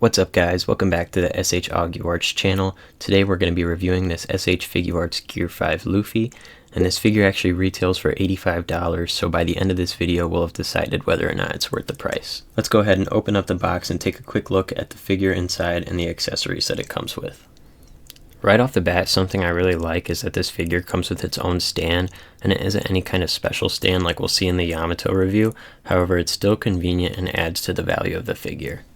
What's up guys, welcome back to the FIGUARTS channel. Today we're going to be reviewing this FIGUARTS Gear 5 Luffy, and this figure actually retails for $85, so by the end of this video we'll have decided whether or not it's worth the price. Let's go ahead and open up the box and take a quick look at the figure inside and the accessories that it comes with. Right off the bat, something I really like is that this figure comes with its own stand, and it isn't any kind of special stand like we'll see in the Yamato review. However, it's still convenient and adds to the value of the figure.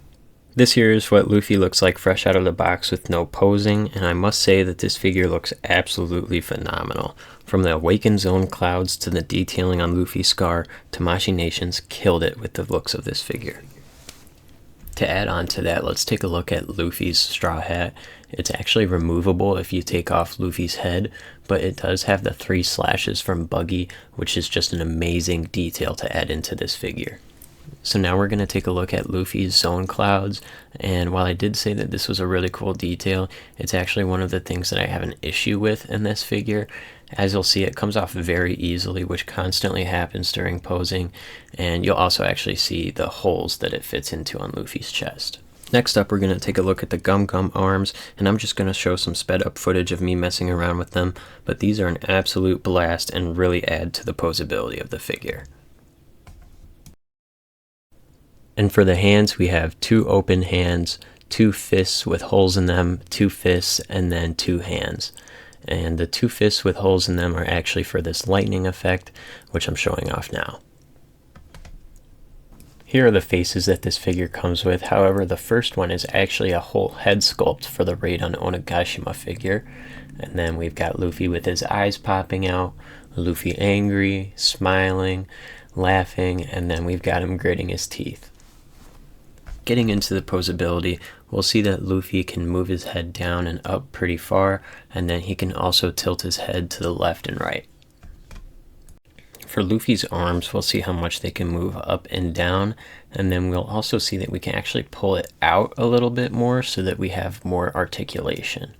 This here is what Luffy looks like fresh out of the box with no posing, and I must say that this figure looks absolutely phenomenal. From the Awakened Zone clouds to the detailing on Luffy's scar, Tamashii Nations killed it with the looks of this figure. To add on to that, let's take a look at Luffy's straw hat. It's actually removable if you take off Luffy's head, but it does have the 3 slashes from Buggy, which is just an amazing detail to add into this figure. So now we're going to take a look at Luffy's zone clouds, and while I did say that this was a really cool detail, it's actually one of the things that I have an issue with in this figure. As you'll see, it comes off very easily, which constantly happens during posing, and you'll also actually see the holes that it fits into on Luffy's chest. Next up, we're going to take a look at the Gum Gum arms, and I'm just going to show some sped up footage of me messing around with them, but these are an absolute blast and really add to the posability of the figure. And for the hands, we have 2 open hands, 2 fists with holes in them, 2 fists, and then 2 hands. And the 2 fists with holes in them are actually for this lightning effect, which I'm showing off now. Here are the faces that this figure comes with. However, the first one is actually a whole head sculpt for the Raid on Onigashima figure. And then we've got Luffy with his eyes popping out, Luffy angry, smiling, laughing, and then we've got him gritting his teeth. Getting into the posability, we'll see that Luffy can move his head down and up pretty far, and then he can also tilt his head to the left and right. For Luffy's arms, we'll see how much they can move up and down, and then we'll also see that we can actually pull it out a little bit more so that we have more articulation.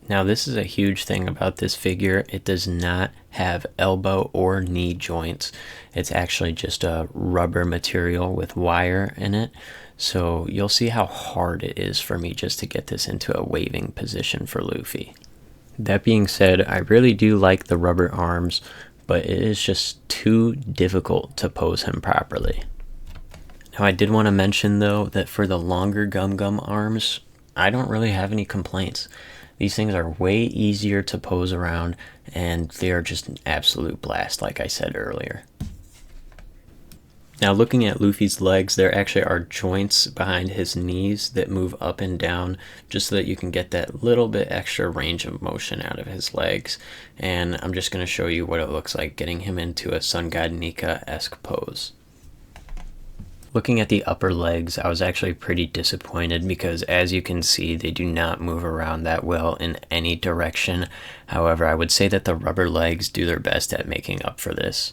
Now this is a huge thing about this figure. It does not have elbow or knee joints. It's actually just a rubber material with wire in it. So you'll see how hard it is for me just to get this into a waving position for Luffy. That being said, I really do like the rubber arms, but it is just too difficult to pose him properly. Now I did want to mention though that for the longer Gum Gum arms, I don't really have any complaints. These things are way easier to pose around, and they are just an absolute blast like I said earlier. Now looking at Luffy's legs, there actually are joints behind his knees that move up and down just so that you can get that little bit extra range of motion out of his legs. And I'm just going to show you what it looks like getting him into a Sun God Nika-esque pose. Looking at the upper legs, I was actually pretty disappointed because as you can see, they do not move around that well in any direction. However, I would say that the rubber legs do their best at making up for this.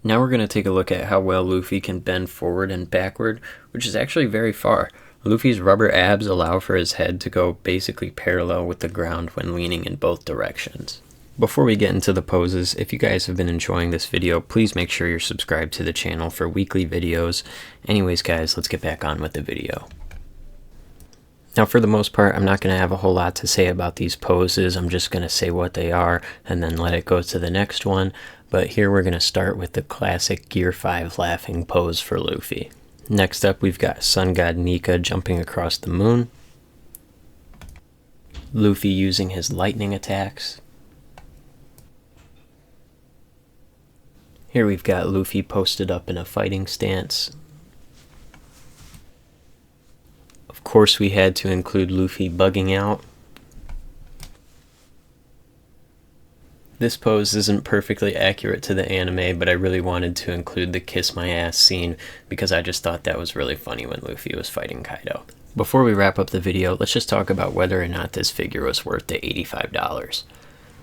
Now we're going to take a look at how well Luffy can bend forward and backward, which is actually very far. Luffy's rubber abs allow for his head to go basically parallel with the ground when leaning in both directions. Before we get into the poses, if you guys have been enjoying this video, please make sure you're subscribed to the channel for weekly videos. Anyways guys, let's get back on with the video. Now for the most part, I'm not going to have a whole lot to say about these poses. I'm just going to say what they are and then let it go to the next one. But here we're going to start with the classic Gear 5 laughing pose for Luffy. Next up we've got Sun God Nika jumping across the moon. Luffy using his lightning attacks. Here we've got Luffy posted up in a fighting stance. Of course we had to include Luffy bugging out. This pose isn't perfectly accurate to the anime, but I really wanted to include the kiss my ass scene because I just thought that was really funny when Luffy was fighting Kaido. Before we wrap up the video, let's just talk about whether or not this figure was worth the $85.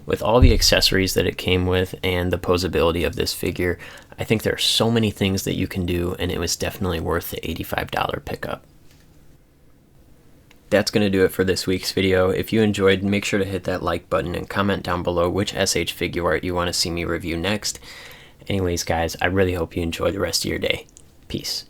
With all the accessories that it came with and the posability of this figure, I think there are so many things that you can do, and it was definitely worth the $85 pickup. That's going to do it for this week's video. If you enjoyed, make sure to hit that like button and comment down below which SH figure art you want to see me review next. Anyways guys, I really hope you enjoy the rest of your day. Peace.